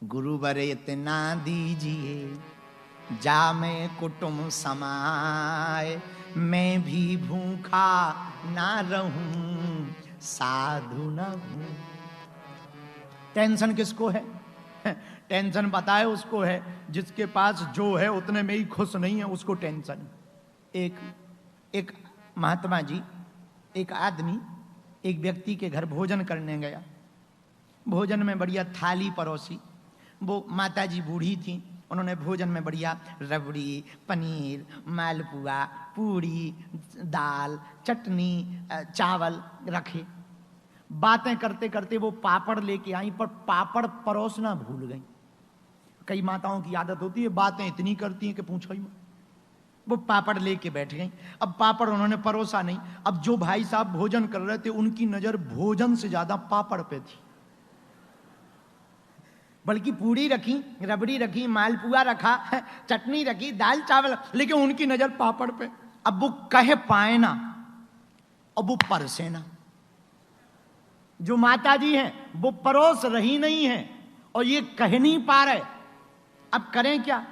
गुरुवर इतना दीजिए जामे कुटुंब समाए, मैं भी भूखा ना रहूं साधु न हूं। टेंशन किसको है? टेंशन पता है उसको है जिसके पास जो है उतने में ही खुश नहीं है, उसको टेंशन। एक महात्मा जी, एक आदमी एक व्यक्ति के घर भोजन करने गया। भोजन में बढ़िया थाली परोसी। वो माता जी बूढ़ी थी, उन्होंने भोजन में बढ़िया रबड़ी, पनीर, मालपुआ, पूड़ी, दाल, चटनी, चावल रखे। बातें करते करते वो पापड़ लेके आई, पर पापड़ परोसना भूल गई। कई माताओं की आदत होती है, बातें इतनी करती हैं कि पूछो ही मत। वो पापड़ लेके बैठ गई। अब पापड़ उन्होंने परोसा नहीं। अब जो भाई साहब भोजन कर रहे थे उनकी नजर भोजन से ज्यादा पापड़ पे थी। बल्कि पूड़ी रखी, रबड़ी रखी, मालपुआ रखा, चटनी रखी, दाल चावल, लेकिन उनकी नजर पापड़ पे। अब वो कह पाए ना, अब वो परसे ना। जो माता जी हैं वो परोस रही नहीं है और ये कह नहीं पा रहे। अब करें क्या?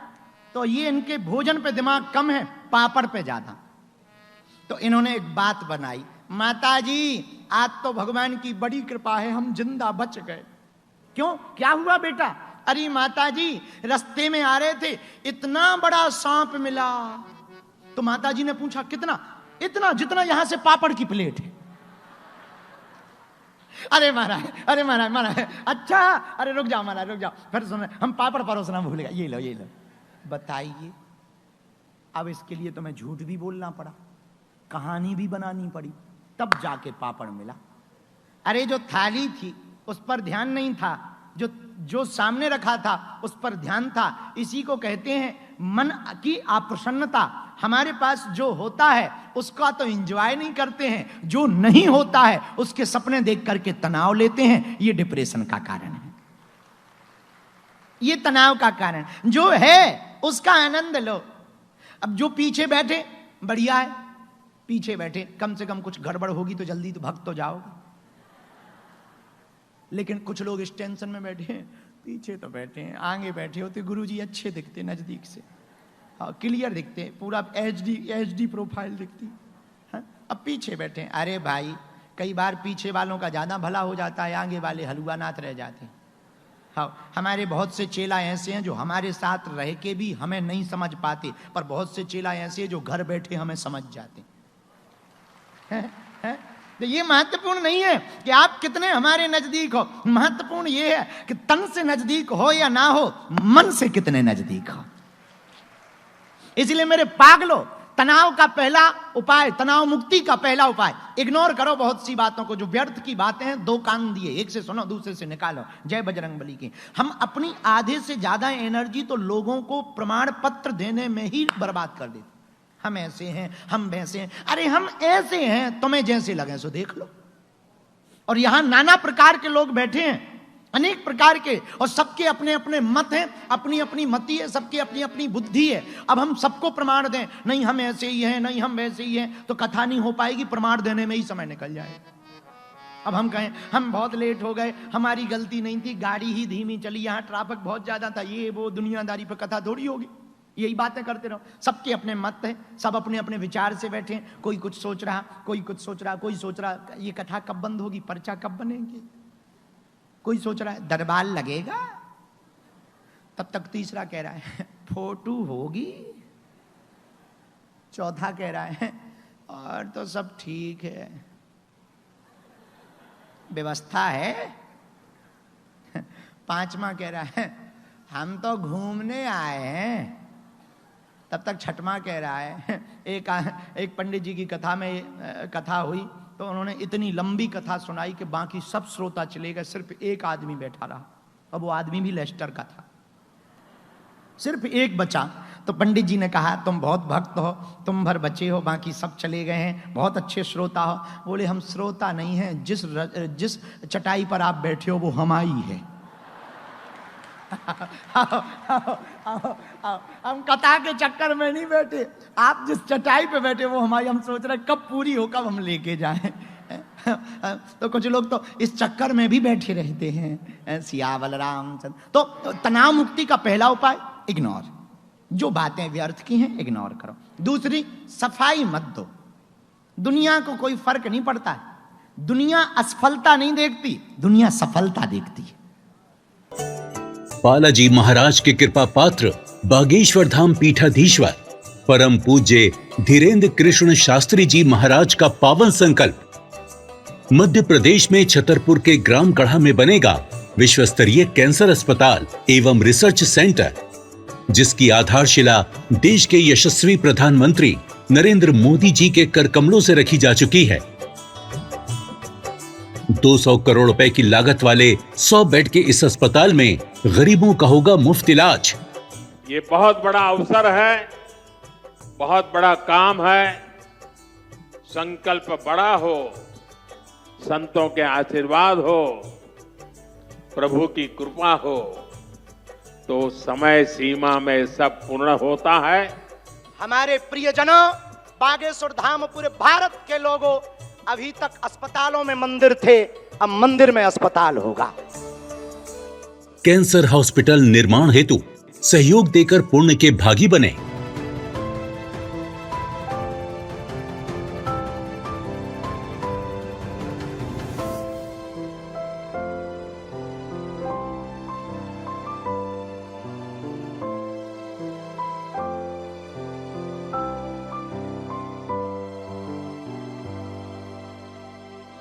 तो ये इनके भोजन पे दिमाग कम है, पापड़ पे ज्यादा। तो इन्होंने एक बात बनाई, माता जी आज तो भगवान की बड़ी कृपा है, हम जिंदा बच गए। क्यों, क्या हुआ बेटा? अरे माता जी रास्ते में आ रहे थे, इतना बड़ा सांप मिला। तो माता जी ने पूछा कितना? इतना जितना यहां से पापड़ की प्लेट है। अरे महाराज, अरे महाराज, महाराज अच्छा, अरे रुक जाओ महाराज, रुक जाओ, फिर सुन, हम पापड़ परोसना भूल गए। ये लो, ये लो। बताइए, अब इसके लिए तुम्हें झूठ भी बोलना पड़ा, कहानी भी बनानी पड़ी, तब जाके पापड़ मिला। अरे जो थाली थी उस पर ध्यान नहीं था, जो सामने रखा था उस पर ध्यान था। इसी को कहते हैं मन की अप्रसन्नता। हमारे पास जो होता है उसका तो एंजॉय नहीं करते हैं, जो नहीं होता है उसके सपने देख करके तनाव लेते हैं। ये डिप्रेशन का कारण है, ये तनाव का कारण। जो है उसका आनंद लो। अब जो पीछे बैठे बढ़िया है, पीछे बैठे, कम से कम कुछ गड़बड़ होगी तो जल्दी तो भग तो जाओगे। लेकिन कुछ लोग इस टेंशन में बैठे हैं, पीछे तो बैठे हैं, आगे बैठे होते गुरुजी अच्छे दिखते नजदीक से, हाँ क्लियर दिखते, पूरा एचडी प्रोफाइल दिखती है। अब पीछे बैठे हैं। अरे भाई, कई बार पीछे वालों का ज्यादा भला हो जाता है, आगे वाले हलुआ नाथ रह जाते हैं। हाँ, हमारे बहुत से चेला ऐसे हैं जो हमारे साथ रह के भी हमें नहीं समझ पाते, पर बहुत से चेला ऐसे हैं जो घर बैठे हमें समझ जाते हैं। तो ये महत्वपूर्ण नहीं है कि आप कितने हमारे नजदीक हो, महत्वपूर्ण ये है कि तन से नजदीक हो या ना हो, मन से कितने नजदीक हो। इसलिए मेरे पागलो, तनाव का पहला उपाय, तनाव मुक्ति का पहला उपाय, इग्नोर करो बहुत सी बातों को। जो व्यर्थ की बातें हैं, दो कान दिए, एक से सुनो दूसरे से निकालो। जय बजरंगबली की। हम अपनी आधे से ज्यादा एनर्जी तो लोगों को प्रमाण पत्र देने में ही बर्बाद कर देते। हम ऐसे हैं, हम वैसे हैं। अरे हम ऐसे हैं, तुम्हें जैसे लगे सो देख लो। और यहां नाना प्रकार के लोग बैठे हैं, अनेक प्रकार के, और सबके अपने अपने मत हैं, अपनी अपनी मति है, सबकी अपनी अपनी बुद्धि है। अब हम सबको प्रमाण दें, नहीं हम ऐसे ही हैं, नहीं हम वैसे ही हैं, तो कथा नहीं हो पाएगी, प्रमाण देने में ही समय निकल जाएगा। अब हम कहें हम बहुत लेट हो गए, हमारी गलती नहीं थी, गाड़ी ही धीमी चली, यहां ट्रैफिक बहुत ज्यादा था, ये वो दुनियादारी पर कथा थोड़ी होगी। यही बातें करते रहो। सबके अपने मत है, सब अपने अपने विचार से बैठे हैं। कोई कुछ सोच रहा, कोई कुछ सोच रहा, कोई सोच रहा ये कथा कब बंद होगी, पर्चा कब बनेगी। कोई सोच रहा है दरबार लगेगा, तब तक तीसरा कह रहा है फोटो होगी, चौथा कह रहा है और तो सब ठीक है, व्यवस्था है, पांचवा कह रहा है हम तो घूमने आए हैं, तब तक छठवां कह रहा है। एक पंडित जी की कथा में कथा हुई तो उन्होंने इतनी लंबी कथा सुनाई कि बाकी सब श्रोता चले गए, सिर्फ एक आदमी बैठा रहा। अब वो आदमी भी लेस्टर का था, सिर्फ एक बचा। तो पंडित जी ने कहा तुम बहुत भक्त हो, तुम भर बचे हो, बाकी सब चले गए हैं, बहुत अच्छे श्रोता हो। बोले हम श्रोता नहीं हैं, जिस चटाई पर आप बैठे हो वो हमारी है। हम कथा के चक्कर में नहीं बैठे, आप जिस चटाई पे बैठे वो हमारी। हम सोच रहे कब पूरी हो, कब हम लेके जाएं। तो कुछ लोग तो इस चक्कर में भी बैठे रहते हैं, सियावल रामचंद्र। तो तनाव मुक्ति का पहला उपाय इग्नोर, जो बातें व्यर्थ की हैं इग्नोर करो। दूसरी, सफाई मत दो। दुनिया को कोई फर्क नहीं पड़ता है, दुनिया असफलता नहीं देखती, दुनिया सफलता देखती है। बालाजी महाराज के कृपा पात्र बागेश्वर धाम पीठाधीश्वर परम पूज्य धीरेन्द्र कृष्ण शास्त्री जी महाराज का पावन संकल्प। मध्य प्रदेश में छतरपुर के ग्राम गढ़ा में बनेगा विश्व स्तरीय कैंसर अस्पताल एवं रिसर्च सेंटर, जिसकी आधारशिला देश के यशस्वी प्रधानमंत्री नरेंद्र मोदी जी के कर कमलों से रखी जा चुकी है। 200 करोड़ रुपए की लागत वाले 100 बेड के इस अस्पताल में गरीबों का होगा मुफ्त इलाज। ये बहुत बड़ा अवसर है, बहुत बड़ा काम है। संकल्प बड़ा हो, संतों के आशीर्वाद हो, प्रभु की कृपा हो, तो समय सीमा में सब पूर्ण होता है। हमारे प्रियजनों, बागेश्वर धाम पूरे भारत के लोगों, अभी तक अस्पतालों में मंदिर थे, अब मंदिर में अस्पताल होगा। कैंसर हॉस्पिटल निर्माण हेतु सहयोग देकर पुण्य के भागी बने।